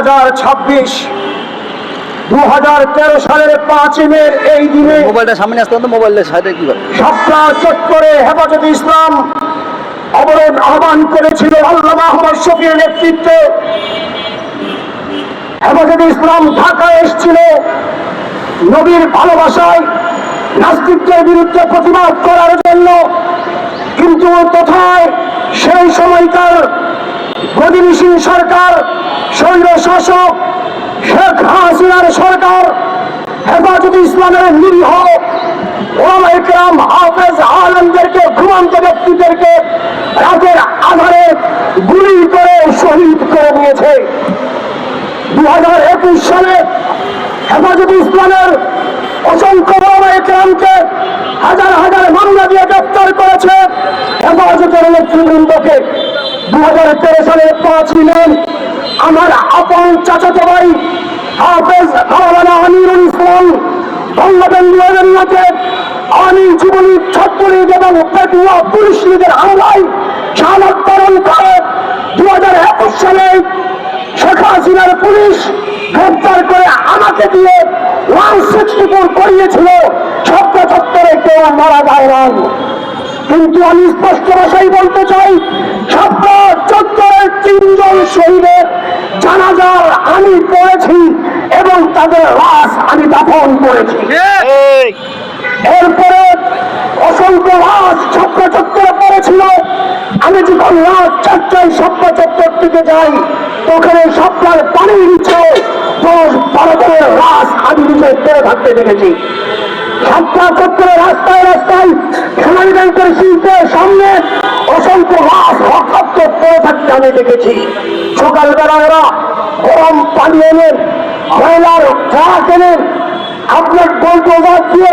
2026 2013 সালের 5 মে এই দিনে মোবাইলটা সামনে আসতে মোবাইলের সাইডে কি করে শাপলা চত্বরে হেফাজতে ইসলাম অবরোধ আহ্বান করেছিল আল্লামা আহমদ শফির নেতৃত্বে। হেফাজতে ইসলাম ঢাকায় এসেছিল নবীর ভালোবাসায় নাস্তিকদের বিরুদ্ধে প্রতিবাদ করার জন্য, কিন্তু তথায় সেই সময়কার গদিনিশীল সরকার, স্বৈর শাসক শেখ হাসিনার সরকার হেফাজতে ইসলামের নিরীহ ওলামায়ে কেরাম, হাফেজ আলেমদেরকে, ঘুমন্ত ব্যক্তিদেরকে রাতের আধারে গুলি করে শহীদ করে দিয়েছে। 2021 সালে হেফাজতে ইসলামের অসংখ্য ওলামায়ে কেরামকে হাজার হাজার মামলা দিয়ে গ্রেফতার করেছে হেফাজতের নেতৃবৃন্দকে। 2013 সালের 5 মে আমার আপন চাচাতো ভাই হাফেজ মাওলানা আমিরুল ইসলাম বঙ্গবন্ধু এজেন্ডাকে আমির যুবলীগ, ছাত্রলীগ এবং পেটুয়া পুলিশ লীগের হামলায় শাহাদাত বরণ করে। 2021 সালে শেখ হাসিনার পুলিশ গ্রেফতার করে আমাকে দিয়ে 164 করিয়েছিল। ছাত্র চত্বরে কেউ মারা যায় না, কিন্তু আমি স্পষ্ট ভাষায় বলতে চাই, ছাত্র চত্বরের 3 জন শহীদের জানাজার আমি পড়েছি এবং তাদের লাশ আমি দাফন করেছি। এরপরে অসংখ্য লাশ ছাত্র চত্বরে পড়েছিল। আমি যখন রাত 4টায় ছাত্র চত্বর থেকে যাই, ওখানে সপ্তাহের পানির নিচে 10-12 জনের লাশ আমি নিজে পড়ে থাকতে দেখেছি। ছাত্র চত্বরে রাস্তায় রাস্তায় সোনালী ব্যাংকের শিল্পের সামনে অসংখ্য লাশ রক্তাক্ত পড়ে থাকতে আমি দেখেছি। সকালবেলা ওরা গরম পানি এনে, ময়লার ট্রাক এনে আপনার গোলবাজার দিয়ে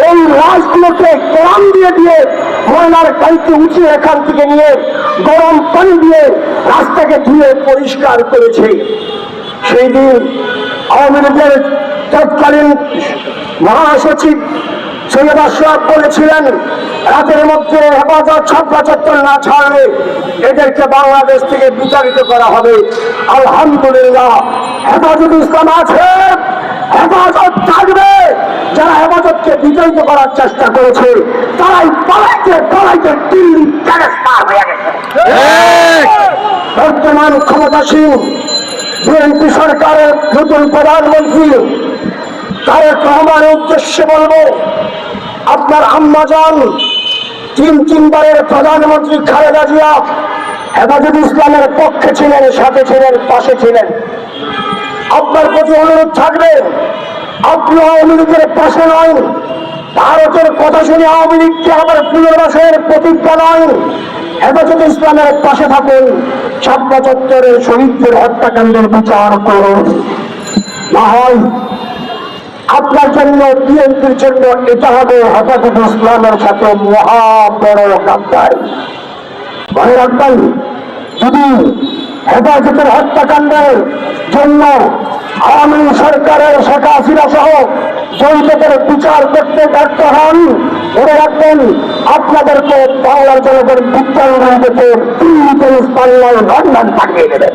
এই লাশগুলোকে গ্রাম দিয়ে ময়লার গাড়িতে উঠিয়ে এখান থেকে নিয়ে গরম পানি দিয়ে রাস্তাকে ধুয়ে পরিষ্কার করেছে। সেই দিন আওয়ামী লীগের তৎকালীন মহাসচিব সৈয়দ আশরাফ বলেছিলেন, রাতের মধ্যে হেফাজত ছাত্র চত্বর না ছাড়লে এদেরকে বাংলাদেশ থেকে বিতাড়িত করা হবে। আলহামদুলিল্লাহ, হেফাজতে ইসলাম আছে, হেফাজত থাকবে। যারা হেফাজতকে বিতাড়িত করার চেষ্টা করেছে তারাই পালাইতে দিল্লি ট্রান্সফার হয়ে গেছে। বর্তমান ক্ষমতাসীন বিএনপি সরকারের নতুন প্রধানমন্ত্রী তারেক রহমানের উদ্দেশ্যে বলবো, আপনার আম্মাজান 3 বারের প্রধানমন্ত্রী খালেদা জিয়া হেফাজতে ইসলামের পক্ষে ছিলেন, সাথে ছিলেন, পাশে ছিলেন। আপনার প্রতি অনুরোধ থাকবে, আপনি আওয়ামী লীগের পাশে নয়, ভারতের কথা শুনে আওয়ামী লীগকে আবার পুনর্বাসনের প্রতিজ্ঞা নয়, হেফাজতে ইসলামের পাশে থাকুন। শাপলা চত্বরের শহীদদের হত্যাকাণ্ডের বিচার করুন। না হয় আপনার জন্য, বিএনপির জন্য এটা হবে হেফাজতে ইসলামের সাথে মহা বড় গাদ্দারি। মনে রাখবেন, যদি হেফাজতের হত্যাকাণ্ডের জন্য আওয়ামী সরকারের শেখ হাসিনা সহ জড়িতদের বিচার করতে ব্যর্থ হন, মনে রাখবেন আপনাদেরকে বাংলার জনগণ বিজ্ঞান দিল্লিতে, পাল্লায় লন্ডন পাঠিয়ে দেবে।